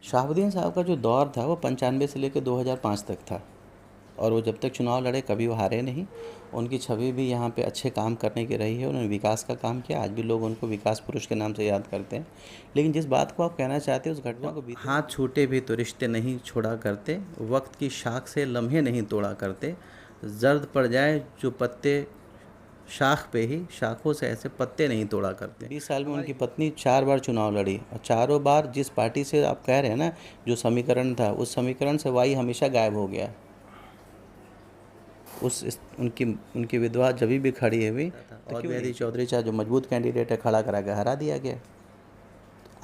शहाबुद्दीन साहब का जो दौर था वो 95 से लेकर 2005 तक था, और वो जब तक चुनाव लड़े कभी वो हारे नहीं। उनकी छवि भी यहाँ पे अच्छे काम करने की रही है, उन्होंने विकास का काम किया, आज भी लोग उनको विकास पुरुष के नाम से याद करते हैं। लेकिन जिस बात को आप कहना चाहते हैं उस घटना को बीते हाथ छूटे भी तो रिश्ते नहीं छोड़ा करते, वक्त की शाख से लम्हे नहीं तोड़ा करते, जर्द पड़ जाए जो पत्ते शाख पे ही शाखों से ऐसे पत्ते नहीं तोड़ा करते। 20 साल में उनकी पत्नी 4 बार चुनाव लड़ी, और चारों बार जिस पार्टी से आप कह रहे हैं ना, जो समीकरण था उस समीकरण से वाई हमेशा गायब हो गया। उनकी विधवा जब भी खड़ी हुई और बेदी चौधरी चाहे जो मजबूत कैंडिडेट है खड़ा करा के हरा दिया गया।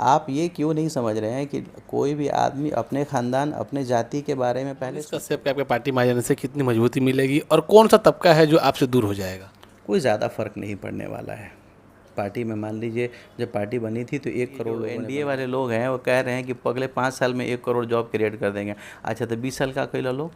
आप ये क्यों नहीं समझ रहे हैं कि कोई भी आदमी अपने खानदान अपने जाति के बारे में पहले कश्यप के आपके पार्टी में आ जाने से कितनी मजबूती मिलेगी और कौन सा तबका है जो आपसे दूर हो जाएगा? कोई ज़्यादा फर्क नहीं पड़ने वाला है। पार्टी में मान लीजिए जब पार्टी बनी थी तो 1 करोड़ एनडीए वाले लोग हैं वो कह रहे हैं कि अगले 5 साल में 1 करोड़ जॉब क्रिएट कर देंगे। अच्छा तो 20 साल का कैला लो,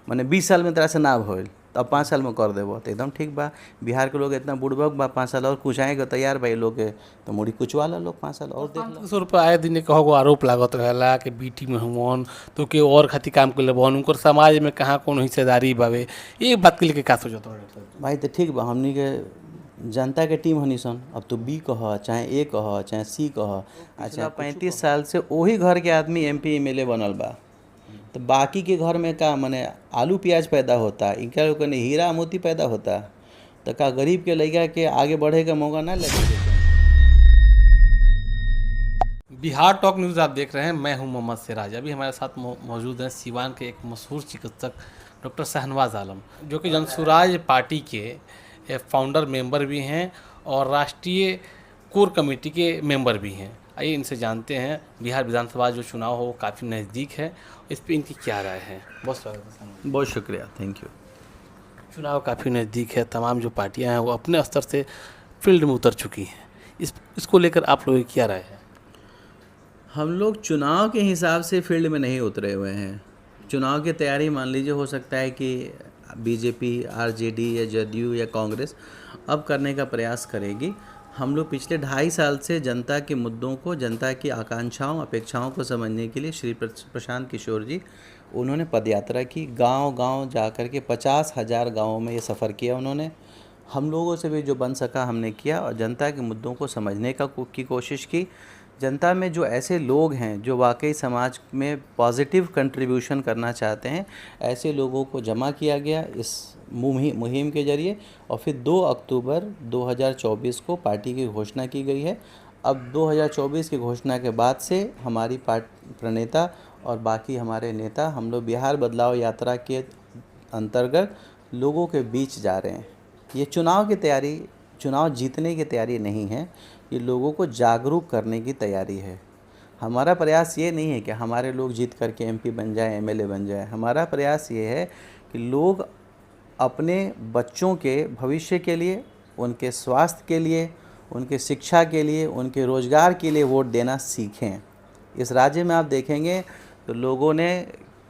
मैंने 20 साल में तरह से ना होल तो अब 5 साल में कर देबो तो एकदम ठीक बा। बिहार के लोग इतना बुड़बक बा 5 साल और कुचाएंगे तैयार भाई लोग के तो मुड़ी कुचवा ला लोग 5 साल और देख ला। 500 रुपये आए दिन कहो आरोप लागत रहेला कि बीटी में हुन तो के और खातिर काम कर लेबन उनकर समाज में कहाँ कौन हिस्सेदारी बावे, ये बात के लिए का सोचत हो भाई? तो ठीक बा, हमनी के जनता के टीम हनी सन, अब तो बी कह चाहे ए कह चाहे सी कह। अच्छा 35 साल से वही घर के आदमी एमपी एमएलए बनल बा, तो बाकी के घर में का मने आलू प्याज पैदा होता, इनका लोग ने हीरा मोती पैदा होता, तो का गरीब के लड़का के आगे बढ़े का मौका ना लगे? बिहार टॉक न्यूज़ आप देख रहे हैं, मैं हूं मोहम्मद सिराज। अभी हमारे साथ मौजूद हैं सीवान के एक मशहूर चिकित्सक डॉक्टर शहनवाज आलम, जो कि जनसुराज पार्टी के फाउंडर मेंबर भी हैं और राष्ट्रीय कोर कमेटी के मेंबर भी हैं। आइए इनसे जानते हैं, बिहार विधानसभा जो चुनाव हो काफ़ी नज़दीक है, इस पर इनकी क्या राय है। बहुत स्वागत है। बहुत शुक्रिया, थैंक यू। चुनाव काफ़ी नज़दीक है, तमाम जो पार्टियां हैं वो अपने स्तर से फील्ड में उतर चुकी हैं, इसको लेकर आप लोगों की क्या राय है? हम लोग चुनाव के हिसाब से फील्ड में नहीं उतरे हुए हैं। चुनाव की तैयारी मान लीजिए हो सकता है कि बीजेपी, आरजेडी या जदयू या कांग्रेस अब करने का प्रयास करेगी। हम लोग पिछले 2.5 साल से जनता के मुद्दों को, जनता की आकांक्षाओं अपेक्षाओं को समझने के लिए श्री प्रशांत किशोर जी उन्होंने पदयात्रा की, गांव-गांव जाकर के 50,000 गाँवों में ये सफ़र किया उन्होंने। हम लोगों से भी जो बन सका हमने किया और जनता के मुद्दों को समझने की कोशिश की। जनता में जो ऐसे लोग हैं जो वाकई समाज में पॉजिटिव कंट्रीब्यूशन करना चाहते हैं, ऐसे लोगों को जमा किया गया इस मुहिम के ज़रिए, और फिर 2 अक्टूबर 2024 को पार्टी की घोषणा की गई है। अब 2024 की घोषणा के बाद से हमारी प्रणेता और बाकी हमारे नेता हम लोग बिहार बदलाव यात्रा के अंतर्गत लोगों के बीच जा रहे हैं। ये चुनाव की तैयारी, चुनाव जीतने की तैयारी नहीं है, ये लोगों को जागरूक करने की तैयारी है। हमारा प्रयास ये नहीं है कि हमारे लोग जीत करके एमपी बन जाए, एमएलए बन जाए। हमारा प्रयास ये है कि लोग अपने बच्चों के भविष्य के लिए, उनके स्वास्थ्य के लिए, उनके शिक्षा के लिए, उनके रोज़गार के लिए वोट देना सीखें। इस राज्य में आप देखेंगे तो लोगों ने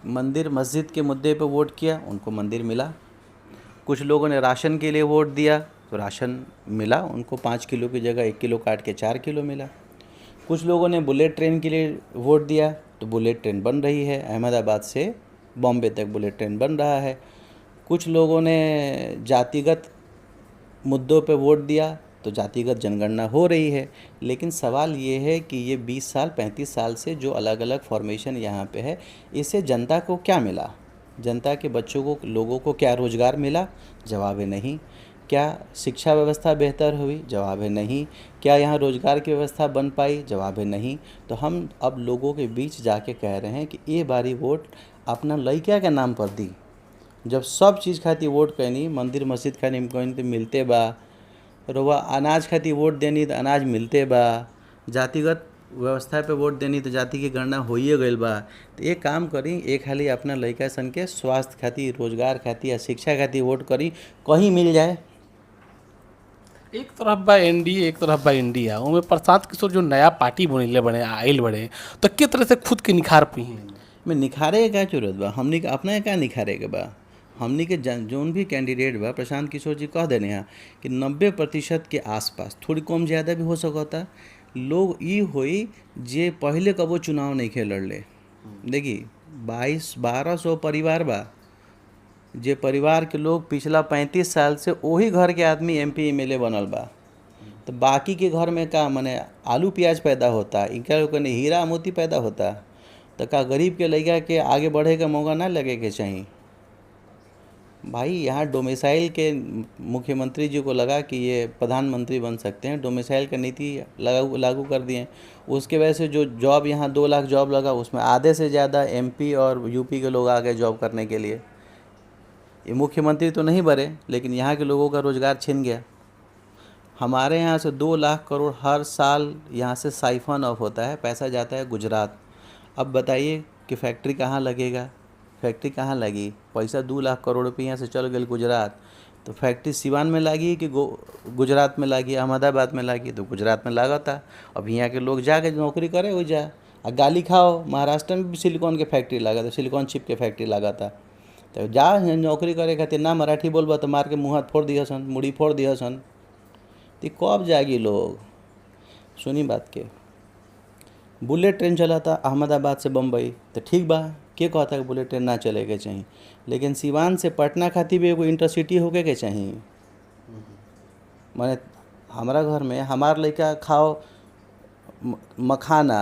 मंदिर मस्जिद के मुद्दे पर वोट किया, उनको मंदिर मिला। कुछ लोगों ने राशन के लिए वोट दिया तो राशन मिला उनको, 5 किलो की जगह 1 किलो काट के 4 किलो मिला। कुछ लोगों ने बुलेट ट्रेन के लिए वोट दिया तो बुलेट ट्रेन बन रही है, अहमदाबाद से बॉम्बे तक बुलेट ट्रेन बन रहा है। कुछ लोगों ने जातिगत मुद्दों पे वोट दिया तो जातिगत जनगणना हो रही है। लेकिन सवाल ये है कि ये 20 साल 35 साल से जो अलग अलग फॉर्मेशन यहाँ पे है, इससे जनता को क्या मिला? जनता के बच्चों को, लोगों को क्या रोज़गार मिला? जवाब है नहीं। क्या शिक्षा व्यवस्था बेहतर हुई? जवाब है नहीं। क्या यहाँ रोज़गार की व्यवस्था बन पाई? जवाब है नहीं। तो हम अब लोगों के बीच जाके कह रहे हैं कि ये बारी वोट अपना लड़का के नाम पर दी। जब सब चीज़ खातिर वोट करनी, मंदिर मस्जिद खातिर कहीं तो मिलते बा, रोवा अनाज खातिर वोट देनी तो अनाज मिलते बा, जातिगत व्यवस्था पे वोट देनी तो जाति की गणना होइए गइल बा। तो एक काम करी, एक हाली अपना लड़का सन के स्वास्थ्य खातिर, रोजगार खातिर या शिक्षा खातिर वोट करी, कहीं मिल जाए। एक तरफ बा एनडीए, एक तरफ बा इंडिया, उनमें प्रशांत किशोर जो नया पार्टी बने बने आयल बड़े, तो किस तरह से खुद के निखार पी हैं? में निखारे के क्या जरूरत बा? हमनी के अपना क्या निखारे के बा? हमनी के जोन भी कैंडिडेट बा, प्रशांत किशोर जी कह देने हैं कि 90% के आसपास, थोड़ी कम ज़्यादा भी हो सकता, लोग ई होई जे पहले कबो चुनाव नहीं खे लड़ले। देखी 1200 परिवार बा, जे परिवार के लोग पिछला 35 साल से वही घर के आदमी MP MLA बनल बा। तो बाकी के घर में का मने आलू प्याज पैदा होता, इनका लोग ने हीरा मोती पैदा होता। तो का गरीब के लड़का के आगे बढ़े का मौका ना लगे के चाहिए भाई। यहाँ डोमिसाइल के मुख्यमंत्री जी को लगा कि ये प्रधानमंत्री बन सकते हैं, डोमिसाइल का नीति लागू कर दिए। उसके वजह से जो जॉब यहाँ 2 लाख जॉब लगा, उसमें आधे से ज़्यादा MP और UP के लोग आ गए जॉब करने के लिए। ये मुख्यमंत्री तो नहीं बने, लेकिन यहाँ के लोगों का रोज़गार छिन गया। हमारे यहाँ से 2 लाख करोड़ हर साल यहाँ से साइफन ऑफ होता है, पैसा जाता है गुजरात। अब बताइए कि फैक्ट्री कहाँ लगेगा, फैक्ट्री कहाँ लगी? पैसा 2 लाख करोड़ रुपये यहाँ से चल गए गुजरात। तो फैक्ट्री सिवान में लगी कि गुजरात में लगी, अहमदाबाद में लगी? तो गुजरात में लगा था। अब यहाँ के लोग जाके नौकरी करे हो जा आ गाली खाओ। महाराष्ट्र में भी सिलिकॉन के फैक्ट्री लगा था, सिलिकॉन चिप के फैक्ट्री लगा था। तो जा नौकरी करे खातिर ना मराठी बोलबा तो मार के मुँह हाथ फोड़ दिया सन, मुड़ी फोड़ दिया सन। तो कब जागी लोग? सुनी बात के, बुलेट ट्रेन चला था अहमदाबाद से बम्बई, तो ठीक बा, के कहता है कि बुलेट ट्रेन ना चले के चाहिए, लेकिन सिवान से पटना खातिर भी एगो इंटरसिटी होके के चाहिए। माने हमारा घर में हमार लड़का खाओ मखाना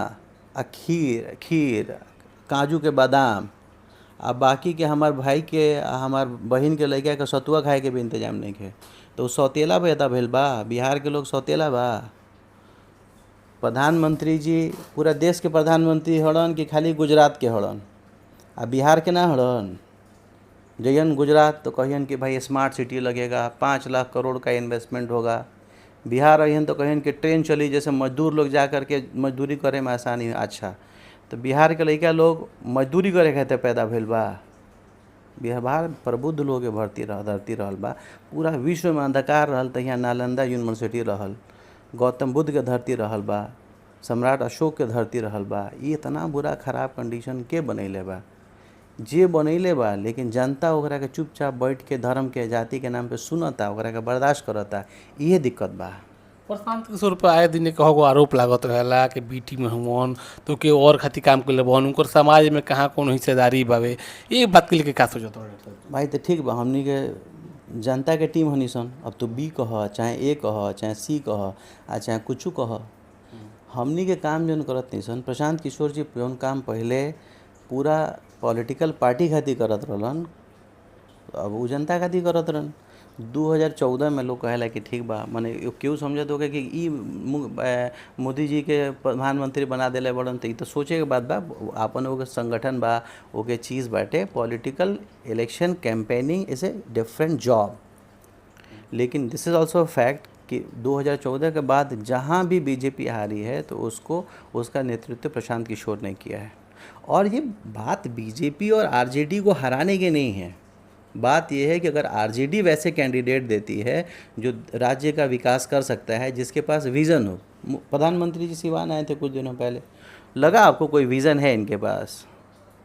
आ खीर काजू के बादाम, आ बाकी के हमार भाई के हमार बहन के लड़का के सतुआ खाए के भी इंतजाम नहीं है। तो सौतेला पैदा भेल बा, बिहार के लोग सौतेला बा। प्रधानमंत्री जी पूरा देश के प्रधानमंत्री हड़न कि खाली गुजरात के हड़न, आ बिहार के ना हड़न? जइयन गुजरात तो कहियन कि भाई स्मार्ट सिटी लगेगा, 5 लाख करोड़ का इन्वेस्टमेंट होगा। बिहार अहियन तो कहियन कि ट्रेन चली, जैसे मजदूर लोग जा करके मजदूरी करे में आसानी। अच्छा, तो बिहार के लड़का लोग मजदूरी करे खातिर पैदा भेल बा। बिहार प्रबुद्ध लोग के धरती रहल बा। पूरा विश्व में अंधकार रहल तो यहाँ नालंदा यूनिवर्सिटी रहल, गौतम बुद्ध के धरती रहल बा, सम्राट अशोक के धरती रहल बा। ये इतना बुरा खराब कंडीशन के बनैले बा? जे बनैले बा, लेकिन जनता ओकरा के चुपचाप बैठ के धर्म के जाति के नाम पे सुनता, ओकरा के बर्दाश्त करता। ये दिक्कत बा। प्रशांत किशोर पर आए दिन कहो आरोप लागत रहेला कि बीटी में हुमन तो के और खातिर काम कर लेबन, उनकर समाज में कहाँ कौन हिस्सेदारी बावे, ये बात के लिए का सोचत हो भाई? तो ठीक बा, हमनी के जनता के टीम हनी सन। अब तो B कह, चाहे A कह, चाहे C कह, आ चाहे कुछ कह, हमनी के काम जौन करत नहीं सन। प्रशांत किशोर जी जौन काम पहले पूरा पॉलिटिकल पार्टी खातिर करत रहलन, अब वो जनता खातिर करत रहन। 2014 में लोग कहेला कि ठीक बा, माने क्यों समझत होगा कि ई मोदी जी के प्रधानमंत्री बना देले बड़न। तो ई तो सोचे के बात बा, आपन ओके संगठन बा, ओके चीज़ बाटे। Political election campaigning is a different job, लेकिन दिस इज़ ऑल्सो फैक्ट कि 2014 के बाद जहाँ भी BJP हारी है तो उसका नेतृत्व प्रशांत किशोर ने किया है। और ये बात BJP और RJD को हराने की नहीं है। बात यह है कि अगर RJD वैसे कैंडिडेट देती है जो राज्य का विकास कर सकता है, जिसके पास विज़न हो। प्रधानमंत्री जी सिवान आए थे कुछ दिनों पहले, लगा आपको कोई विज़न है इनके पास?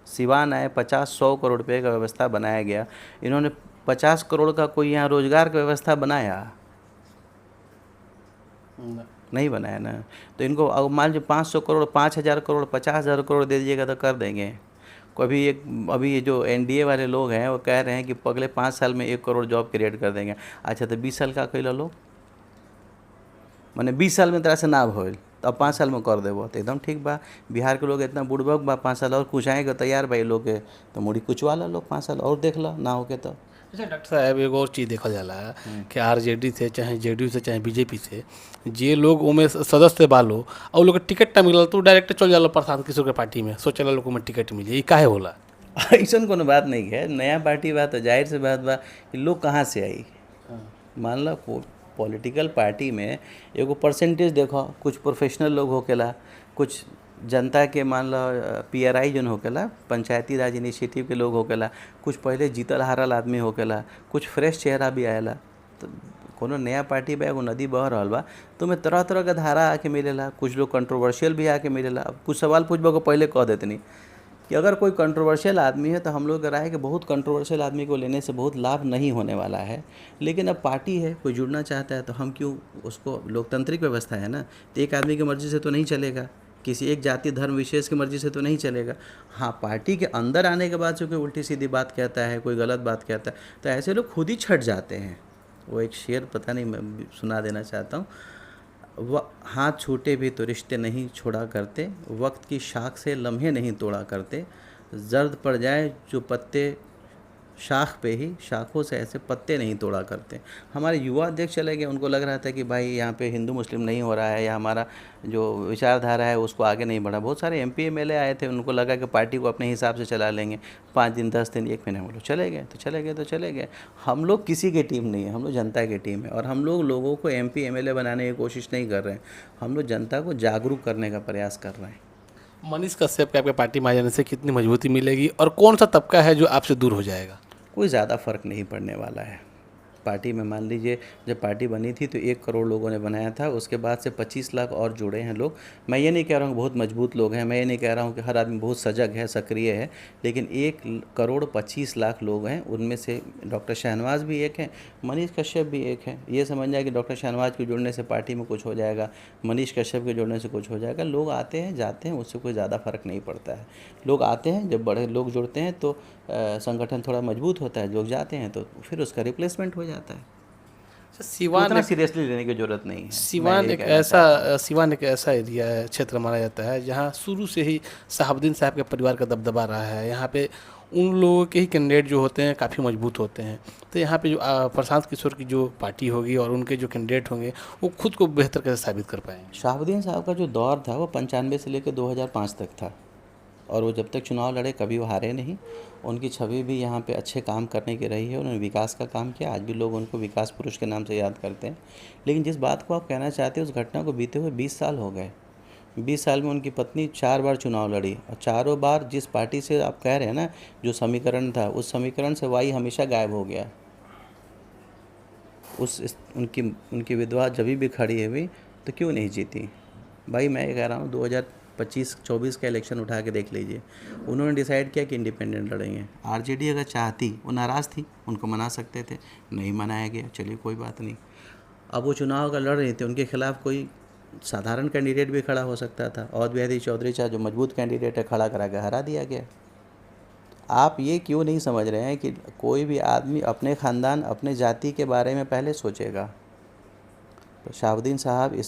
सिवान आए, 50-100 करोड़ रुपये का व्यवस्था बनाया गया। इन्होंने 50 करोड़ का कोई यहाँ रोजगार की व्यवस्था बनाया? नहीं बनाया ना। तो इनको अब मान लीजिए 500 करोड़, 5000 करोड़, 50,000 करोड़ दे दीजिएगा तो कर देंगे। कभी अभी ये जो NDA वाले लोग हैं वो कह रहे हैं कि अगले 5 साल में 1 करोड़ जॉब क्रिएट कर देंगे। अच्छा, तो 20 साल का कैला लोग, मैंने 20 साल में तरह से ना होल तो अब 5 साल में कर देबो तो एकदम ठीक बा। बिहार के लोग इतना बुड़बक बा, 5 साल और कुचाएँगे तैयार भाई लोग के, तो मुड़ी कुचवा ला लोग 5 साल और देख ला ना होके तो। अच्छा डॉक्टर साहब, एगो और चीज़ देखल जाला कि RJD से चाहे JDU से चाहे BJP से जे लोग उमें सदस्य बालो और लोग के टिकट ना मिलल तो डायरेक्ट चल जाला प्रशांत किशोर के पार्टी में, सोचला लोग में टिकट मिले। ये काहे होला? ऐसा कोनो बात नहीं है। नया पार्टी बा तो जाहिर से बात बा कि लोग कहाँ से आई। मान लो पॉलिटिकल पार्टी में एगो परसेंटेज देखो, कुछ प्रोफेशनल लोग होकेला, कुछ जनता के मान लो PRI जन होकेला, पंचायती राज इनिशिएटिव के लोग होकेला, कुछ पहले जीतल हारल आदमी होकेला, कुछ फ्रेश चेहरा भी आएला। तो कोनो नया पार्टी बा, एगो नदी बह रहल बा, तो में तरह तरह का धारा आके मिलेला। कुछ लोग कंट्रोवर्शियल भी आके मिलेला। अब कुछ सवाल पूछबो को पहले कह देतनी कि अगर कोई कंट्रोवर्शियल आदमी है तो हम लोग का राय है कि बहुत कंट्रोवर्शियल आदमी को लेने से बहुत लाभ नहीं होने वाला है। लेकिन अब पार्टी है, कोई जुड़ना चाहता है तो हम क्यों उसको, लोकतांत्रिक व्यवस्था है ना, तो एक आदमी की मर्ज़ी से तो नहीं चलेगा, किसी एक जाति धर्म विशेष की मर्ज़ी से तो नहीं चलेगा। हाँ, पार्टी के अंदर आने के बाद से कोई उल्टी सीधी बात कहता है, कोई गलत बात कहता है, तो ऐसे लोग खुद ही छट जाते हैं। वो एक शेर पता नहीं, मैं सुना देना चाहता हूँ, हाथ छूटे भी तो रिश्ते नहीं छोड़ा करते, वक्त की शाख से लम्हे नहीं तोड़ा करते, जर्द पड़ जाए जो पत्ते शाख पे ही, शाखों से ऐसे पत्ते नहीं तोड़ा करते। हमारे युवा अध्यक्ष चले गए, उनको लग रहा था कि भाई यहाँ पे हिंदू मुस्लिम नहीं हो रहा है, या हमारा जो विचारधारा है उसको आगे नहीं बढ़ा। बहुत सारे एमपी एमएलए आए थे, उनको लगा कि पार्टी को अपने हिसाब से चला लेंगे, 5 दिन 10 दिन 1 महीने, वो लोग चले गए तो चले गए। हम लोग किसी की टीम नहीं है, हम लोग जनता की टीम है, और हम लोग लोगों को एमपी एमएलए बनाने की कोशिश नहीं कर रहे हैं, हम लोग जनता को जागरूक करने का प्रयास कर रहे हैं। मनीष कश्यप के आपके पार्टी में आ जाने से कितनी मजबूती मिलेगी और कौन सा तबका है जो आपसे दूर हो जाएगा? कोई ज़्यादा फ़र्क नहीं पड़ने वाला है। पार्टी में मान लीजिए जब पार्टी बनी थी तो 1 करोड़ लोगों ने बनाया था, उसके बाद से 25 लाख और जुड़े हैं लोग। मैं ये नहीं कह रहा हूँ बहुत मजबूत लोग हैं, मैं ये नहीं कह रहा हूँ कि हर आदमी बहुत सजग है, सक्रिय है, लेकिन 1 करोड़ 25 लाख लोग हैं। उनमें से डॉक्टर शहनवाज भी एक हैं, मनीष कश्यप भी एक हैं। ये समझ जाए कि डॉक्टर शहनवाज के जुड़ने से पार्टी में कुछ हो जाएगा, मनीष कश्यप के जुड़ने से कुछ हो जाएगा। लोग आते हैं जाते हैं, उससे कोई ज़्यादा फ़र्क नहीं पड़ता है। लोग आते हैं, जब बड़े लोग जुड़ते हैं तो संगठन थोड़ा मजबूत होता है, लोग जाते हैं तो फिर उसका रिप्लेसमेंट हो जाता है। तो सिवान उतना एक सीरियसली लेने की ज़रूरत नहीं है। मैं सिवान ये एक कहना चाहता हूँ। ऐसा सिवान एक ऐसा एरिया है, क्षेत्र माना जाता है जहाँ शुरू से ही शहाबुद्दीन साहब के परिवार का दबदबा रहा है। यहाँ पे उन लोगों के ही कैंडिडेट जो होते हैं काफ़ी मजबूत होते हैं। तो यहाँ पे जो प्रशांत किशोर की जो पार्टी होगी और उनके जो कैंडिडेट होंगे वो खुद को बेहतर कैसे साबित कर पाएंगे? शहाबुद्दीन साहब का जो दौर था वो 95 से लेकर 2005 तक था, और वो जब तक चुनाव लड़े कभी वो हारे नहीं। उनकी छवि भी यहाँ पे अच्छे काम करने की रही है, उन्होंने विकास का काम किया, आज भी लोग उनको विकास पुरुष के नाम से याद करते हैं। लेकिन जिस बात को आप कहना चाहते हैं, उस घटना को बीते हुए 20 साल हो गए। 20 साल में उनकी पत्नी 4 बार चुनाव लड़ी, और चारों बार जिस पार्टी से आप कह रहे हैं ना, जो समीकरण था, उस समीकरण से वाई हमेशा गायब हो गया। उनकी विधवा जब भी खड़ी हुई तो क्यों नहीं जीती? भाई मैं ये कह रहा हूँ 2025-24 का इलेक्शन उठा के देख लीजिए, उन्होंने डिसाइड किया कि इंडिपेंडेंट लड़ेंगे। आरजेडी अगर चाहती, वो नाराज़ थी, उनको मना सकते थे, नहीं मनाया गया, चलिए कोई बात नहीं। अब वो चुनाव अगर लड़ रही थी, उनके खिलाफ कोई साधारण कैंडिडेट भी खड़ा हो सकता था। और बिहारी चौधरी चाहे जो मजबूत कैंडिडेट है, खड़ा करा के हरा दिया गया। आप ये क्यों नहीं समझ रहे हैं कि कोई भी आदमी अपने ख़ानदान, अपने जाति के बारे में पहले सोचेगा? तो शहाबुद्दीन साहब इस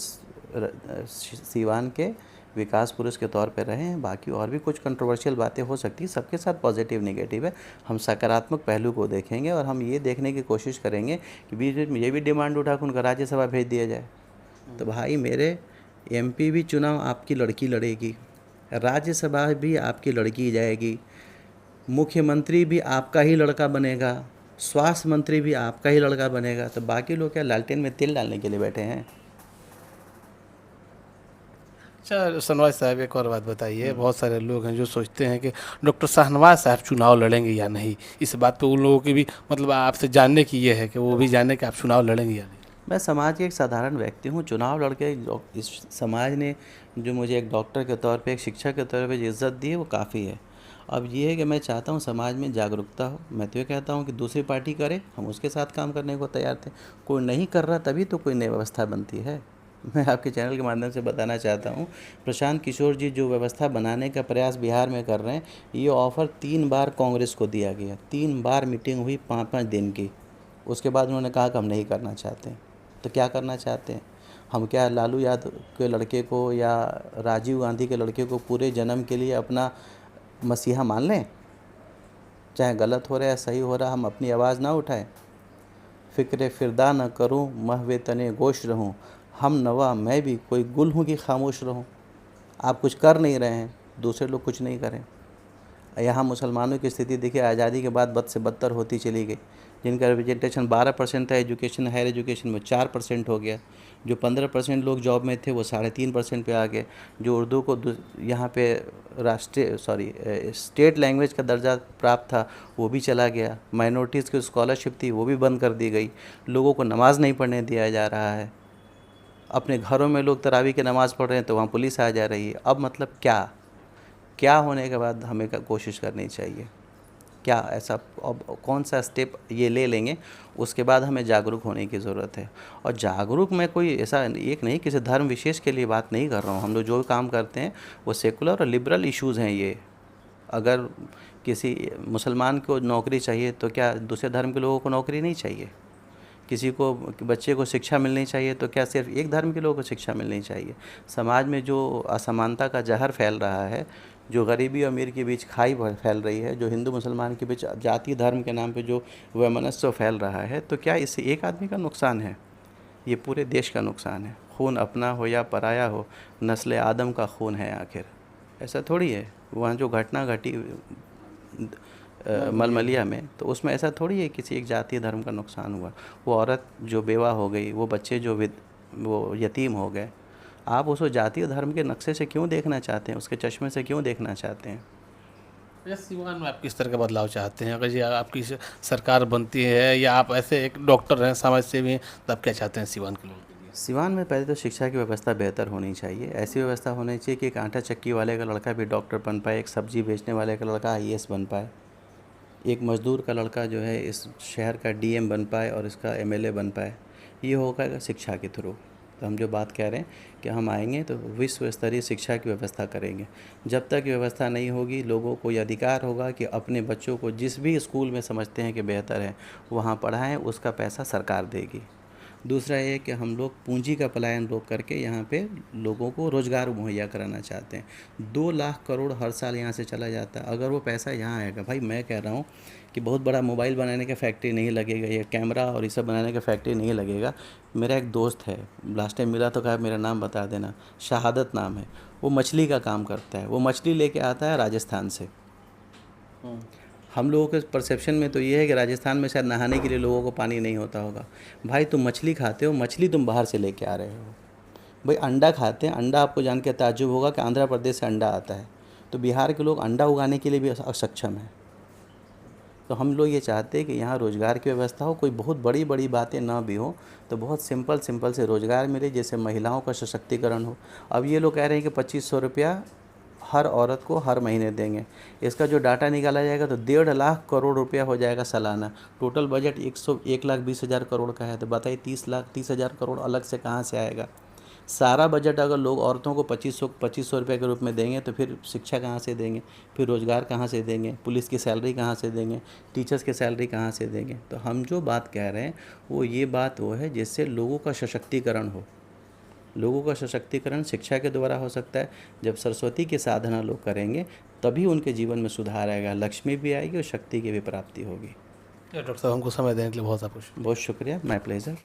सीवान के विकास पुरुष के तौर पे रहे हैं। बाकी और भी कुछ कंट्रोवर्शियल बातें हो सकती हैं, सबके साथ पॉजिटिव नेगेटिव है। हम सकारात्मक पहलू को देखेंगे, और हम ये देखने की कोशिश करेंगे कि बीच बीच में ये भी डिमांड उठा के उनका राज्यसभा भेज दिया जाए। तो भाई मेरे, एमपी भी चुनाव आपकी लड़की लड़ेगी, राज्यसभा भी आपकी लड़की जाएगी, मुख्यमंत्री भी आपका ही लड़का बनेगा, स्वास्थ्य मंत्री भी आपका ही लड़का बनेगा। तो बाकी लोग क्या लालटेन में तेल डालने के लिए बैठे हैं? अच्छा शहनवाज साहब, एक और बात बताइए, बहुत सारे लोग हैं जो सोचते हैं कि डॉक्टर शहनवाज साहब चुनाव लड़ेंगे या नहीं। इस बात पे उन लोगों की भी मतलब आपसे जानने की ये है कि वो भी जाने कि आप चुनाव लड़ेंगे या नहीं। मैं समाज के एक साधारण व्यक्ति हूँ। चुनाव लड़के इस समाज ने जो मुझे एक डॉक्टर के तौर पे, एक शिक्षक के तौर पे जो इज़्ज़त दी है, वो काफ़ी है। अब ये है कि मैं चाहता हूँ समाज में जागरूकता हो। मैं तो ये कहता हूँ कि दूसरी पार्टी करे, हम उसके साथ काम करने को तैयार थे। कोई नहीं कर रहा तभी तो कोई नई व्यवस्था बनती है। मैं आपके चैनल के माध्यम से बताना चाहता हूँ, प्रशांत किशोर जी जो व्यवस्था बनाने का प्रयास बिहार में कर रहे हैं, ये ऑफ़र 3 बार कांग्रेस को दिया गया। 3 बार मीटिंग हुई 5-5 दिन की। उसके बाद उन्होंने कहा कि हम नहीं करना चाहते। तो क्या करना चाहते हैं? हम क्या लालू यादव के लड़के को या राजीव गांधी के लड़के को पूरे जन्म के लिए अपना मसीहा मान लें? चाहे गलत हो रहा है या सही हो रहा, हम अपनी आवाज़ ना उठाएं? फ़िक्र फ़िरदा न करूं, महवे तने गोश रहूं, हम नवा मैं भी कोई गुल हूँ कि खामोश रहूं। आप कुछ कर नहीं रहे हैं, दूसरे लोग कुछ नहीं करें। यहाँ मुसलमानों की स्थिति देखिए, आज़ादी के बाद बद से बदतर होती चली गई। जिनका रिप्रेजेंटेशन 12% था एजुकेशन, हायर एजुकेशन में 4% हो गया। जो 15% लोग जॉब में थे वो 3.5% पे आ गए। जो उर्दू को यहाँ पे स्टेट लैंग्वेज का दर्जा प्राप्त था वो भी चला गया। माइनॉरिटीज़ की स्कॉलरशिप थी वो भी बंद कर दी गई। लोगों को नमाज़ नहीं पढ़ने दिया जा रहा है। अपने घरों में लोग तरावी की नमाज़ पढ़ रहे हैं तो वहाँ पुलिस आ जा रही है। अब मतलब क्या क्या होने के बाद हमें कोशिश करनी चाहिए, क्या ऐसा अब कौन सा स्टेप ये ले लेंगे, उसके बाद हमें जागरूक होने की ज़रूरत है। और जागरूक मैं कोई ऐसा एक नहीं किसी धर्म विशेष के लिए बात नहीं कर रहा हूँ। हम लोग जो काम करते हैं वो सेकुलर और लिबरल इश्यूज़ हैं ये। अगर किसी मुसलमान को नौकरी चाहिए तो क्या दूसरे धर्म के लोगों को नौकरी नहीं चाहिए? किसी को बच्चे को शिक्षा मिलनी चाहिए तो क्या सिर्फ एक धर्म के लोगों को शिक्षा मिलनी चाहिए? समाज में जो असमानता का जहर फैल रहा है, जो गरीबी और अमीर के बीच खाई फैल रही है, जो हिंदू मुसलमान के बीच जाति धर्म के नाम पे जो वैमनस्य फैल रहा है, तो क्या इससे एक आदमी का नुकसान है? ये पूरे देश का नुकसान है। खून अपना हो या पराया हो, नस्ल आदम का खून है आखिर। ऐसा थोड़ी है। वहाँ जो घटना घटी मलमलिया में, तो उसमें ऐसा थोड़ी है किसी एक जातीय धर्म का नुकसान हुआ। वो औरत जो बेवा हो गई, वो बच्चे जो वो यतीम हो गए, आप उसको जातीय धर्म के नक्शे से क्यों देखना चाहते हैं? उसके चश्मे से क्यों देखना चाहते हैं? या सीवान में आप किस तरह का बदलाव चाहते हैं? अगर ये आपकी सरकार बनती है या आप ऐसे एक डॉक्टर हैं, समाज सेवी हैं, तो आप क्या चाहते हैं सीवान के लोगों के लिए? सिवान में पहले तो शिक्षा की व्यवस्था बेहतर होनी चाहिए। ऐसी व्यवस्था होनी चाहिए कि एक आटा चक्की वाले का लड़का भी डॉक्टर बन पाए, एक सब्जी बेचने वाले का लड़का आईएएस बन पाए, एक मज़दूर का लड़का जो है इस शहर का डीएम बन पाए और इसका एमएलए बन पाए। ये होगा शिक्षा के थ्रू। तो हम जो बात कह रहे हैं कि हम आएंगे तो विश्व स्तरीय शिक्षा की व्यवस्था करेंगे। जब तक व्यवस्था नहीं होगी, लोगों को ये अधिकार होगा कि अपने बच्चों को जिस भी स्कूल में समझते हैं कि बेहतर है वहाँ पढ़ाएं, उसका पैसा सरकार देगी। दूसरा ये कि हम लोग पूंजी का पलायन रोक करके यहाँ पे लोगों को रोज़गार मुहैया कराना चाहते हैं। 2 लाख करोड़ हर साल यहाँ से चला जाता है। अगर वो पैसा यहाँ आएगा, भाई मैं कह रहा हूँ कि बहुत बड़ा मोबाइल बनाने का फैक्ट्री नहीं लगेगा, ये कैमरा और ये सब बनाने का फैक्ट्री नहीं लगेगा। मेरा एक दोस्त है, लास्ट टाइम मिला तो कहा मेरा नाम बता देना, शहादत नाम है। वो मछली का काम करता है। वो मछली लेके आता है राजस्थान से। हम लोगों के परसेप्शन में तो ये है कि राजस्थान में शायद नहाने के लिए लोगों को पानी नहीं होता होगा। भाई तुम मछली खाते हो, मछली तुम बाहर से लेके आ रहे हो। भाई अंडा खाते हैं, अंडा आपको जान के ताज्जुब होगा कि आंध्र प्रदेश से अंडा आता है। तो बिहार के लोग अंडा उगाने के लिए भी अक्षम हैं। तो हम लोग ये चाहते हैं कि यहाँ रोज़गार की व्यवस्था हो, कोई बहुत बड़ी बड़ी बातें ना भी हो, तो बहुत सिंपल सिंपल से रोज़गार मिले, जैसे महिलाओं का सशक्तिकरण हो। अब ये लोग कह रहे हैं कि 2500 रुपया हर औरत को हर महीने देंगे। इसका जो डाटा निकाला जाएगा तो 1.5 लाख करोड़ रुपया हो जाएगा सालाना। टोटल बजट 1,20,000 करोड़ का है, तो बताइए 30,30,000 करोड़ अलग से कहाँ से आएगा? सारा बजट अगर लोग औरतों को 2500 रुपये के रूप में देंगे तो फिर शिक्षा कहाँ से देंगे, फिर रोज़गार कहाँ से देंगे, पुलिस की सैलरी कहाँ से देंगे, टीचर्स की सैलरी कहाँ से देंगे? तो हम जो बात कह रहे हैं वो ये बात वो है जिससे लोगों का सशक्तिकरण हो। लोगों का सशक्तिकरण शिक्षा के द्वारा हो सकता है। जब सरस्वती की साधना लोग करेंगे तभी उनके जीवन में सुधार आएगा, लक्ष्मी भी आएगी और शक्ति की भी प्राप्ति होगी। डॉक्टर साहब हमको समय देने के लिए बहुत बहुत शुक्रिया, माय प्लेजर।